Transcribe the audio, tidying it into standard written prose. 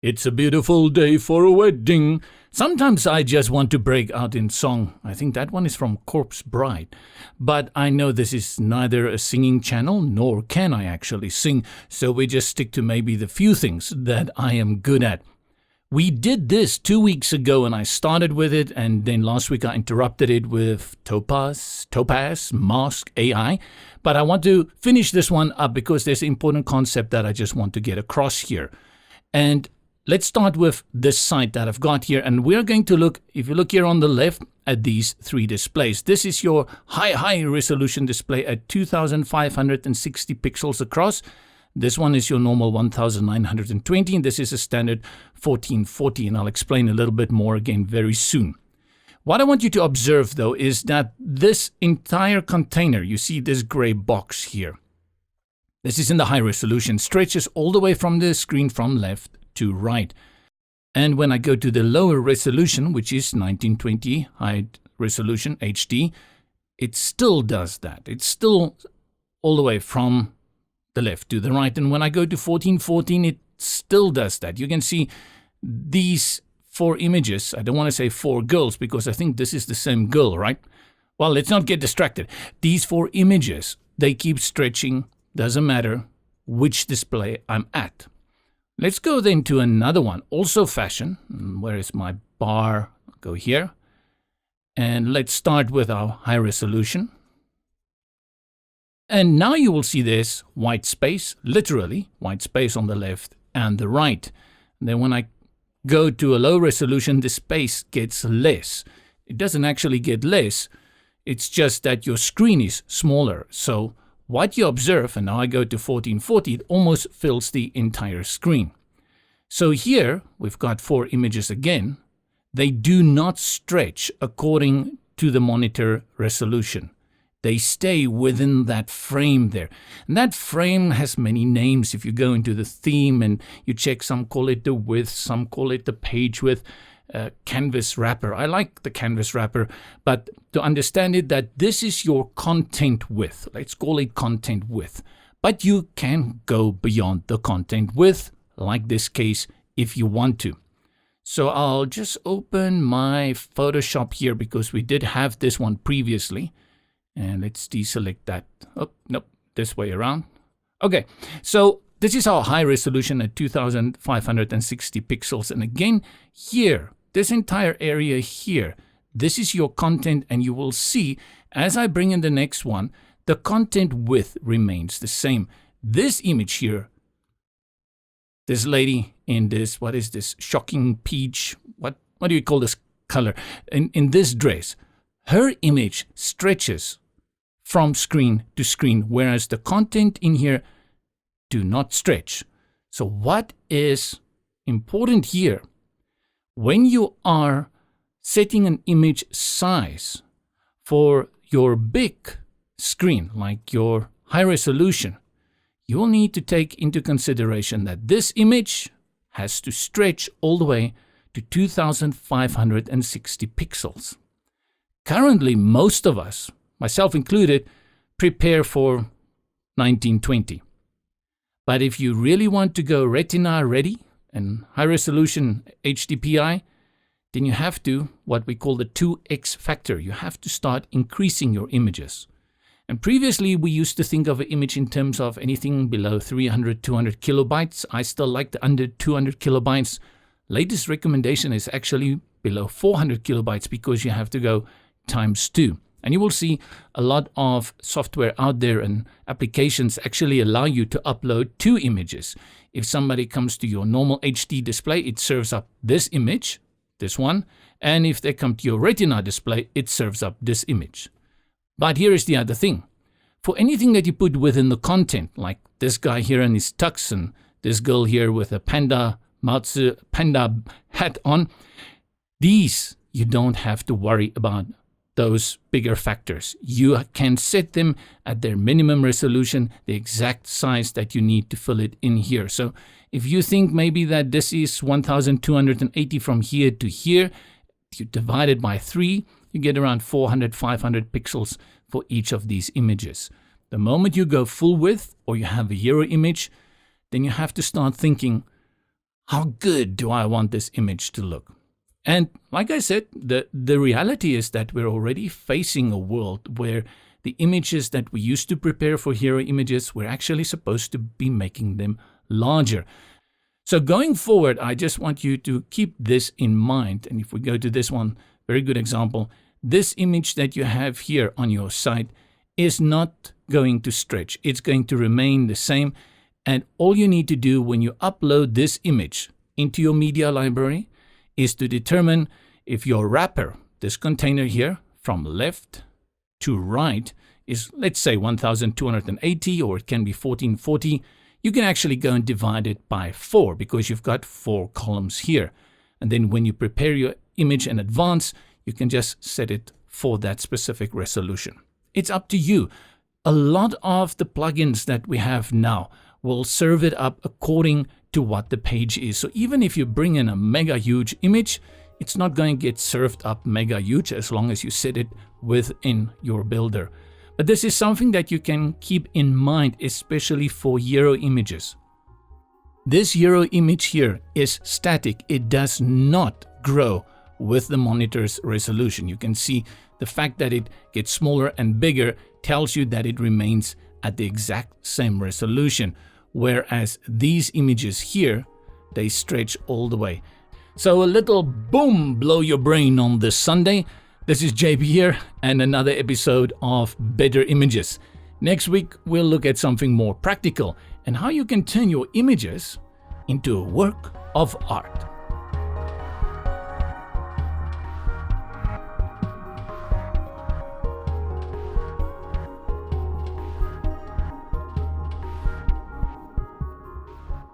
It's a beautiful day for a wedding. Sometimes I just want to break out in song. I think that one is from Corpse Bride. But I know this is neither a singing channel, nor can I actually sing, so we just stick to maybe the few things that I am good at. We did this 2 weeks ago and I started with it, and then last week I interrupted it with Topaz Mask AI. But I want to finish this one up because there's an important concept that I just want to get across here. And let's start with this site that I've got here, and we're going to look, if you look here on the left, at these three displays. This is your high resolution display at 2560 pixels across. This one is your normal 1920, and this is a standard 1440, and I'll explain a little bit more again very soon. What I want you to observe, though, is that this entire container, you see this gray box here, this is in the high resolution, stretches all the way from the screen from left to right. And when I go to the lower resolution, which is 1920 high resolution HD, it still does that. It's still all the way from the left to the right. And when I go to 1414, it still does that. You can see these four images. I don't want to say four girls because I think this is the same girl, right? Well, let's not get distracted. These four images, they keep stretching. Doesn't matter which display I'm at. Let's go then to another one, also fashion. Where is my bar? I'll go here. And let's start with our high resolution. And now you will see this white space, literally white space on the left and the right. And then when I go to a low resolution, the space gets less. It doesn't actually get less. It's just that your screen is smaller. So what you observe, and now I go to 1440, it almost fills the entire screen. So here we've got four images again. They do not stretch according to the monitor resolution. They stay within that frame there. And that frame has many names. If you go into the theme and you check, some call it the width, some call it the page width, canvas wrapper. I like the canvas wrapper, but to understand it, that this is your content width. Let's call it content width. But you can go beyond the content width, like this case, if you want to. So I'll just open my Photoshop here because we did have this one previously. And let's deselect that. Oh, nope, this way around. Okay, so this is our high resolution at 2560 pixels. And again, here, this entire area here, this is your content, and you will see as I bring in the next one, the content width remains the same. This image here, this lady in this, what is this, shocking peach, what do you call this color? In this dress, her image stretches from screen to screen, whereas the content in here do not stretch. So what is important here, when you are setting an image size for your big screen, like your high resolution, you will need to take into consideration that this image has to stretch all the way to 2560 pixels. Currently, most of us, myself included, prepare for 1920. But if you really want to go retina ready and high resolution HDPI, then you have to, what we call the 2x factor. You have to start increasing your images. And previously we used to think of an image in terms of anything below 300, 200 kilobytes. I still like the under 200 kilobytes. Latest recommendation is actually below 400 kilobytes because you have to go ×2. And you will see a lot of software out there and applications actually allow you to upload 2 images. If somebody comes to your normal HD display, it serves up this image, this one. And if they come to your Retina display, it serves up this image. But here is the other thing. For anything that you put within the content, like this guy here in his tux and this girl here with a panda hat on, these you don't have to worry about those bigger factors. You can set them at their minimum resolution, the exact size that you need to fill it in here. So if you think maybe that this is 1280 from here to here, you divide it by 3, you get around 400, 500 pixels for each of these images. The moment you go full width or you have a hero image, then you have to start thinking, how good do I want this image to look? And like I said, the reality is that we're already facing a world where the images that we used to prepare for hero images, we're actually supposed to be making them larger. So going forward, I just want you to keep this in mind. And if we go to this one, very good example, this image that you have here on your site is not going to stretch. It's going to remain the same. And all you need to do when you upload this image into your media library is to determine if your wrapper, this container here, from left to right is, let's say, 1280, or it can be 1440. You can actually go and divide it by 4 because you've got 4 columns here. And then when you prepare your image in advance, you can just set it for that specific resolution. It's up to you. A lot of the plugins that we have now will serve it up according to what the page is. So even if you bring in a mega huge image, it's not going to get served up mega huge as long as you set it within your builder. But this is something that you can keep in mind, especially for hero images. This hero image here is static. It does not grow with the monitor's resolution. You can see the fact that it gets smaller and bigger tells you that it remains at the exact same resolution. Whereas these images here, they stretch all the way. So a little boom, blow your brain on this Sunday. This is JB here and another episode of Better Images. Next week, we'll look at something more practical and how you can turn your images into a work of art.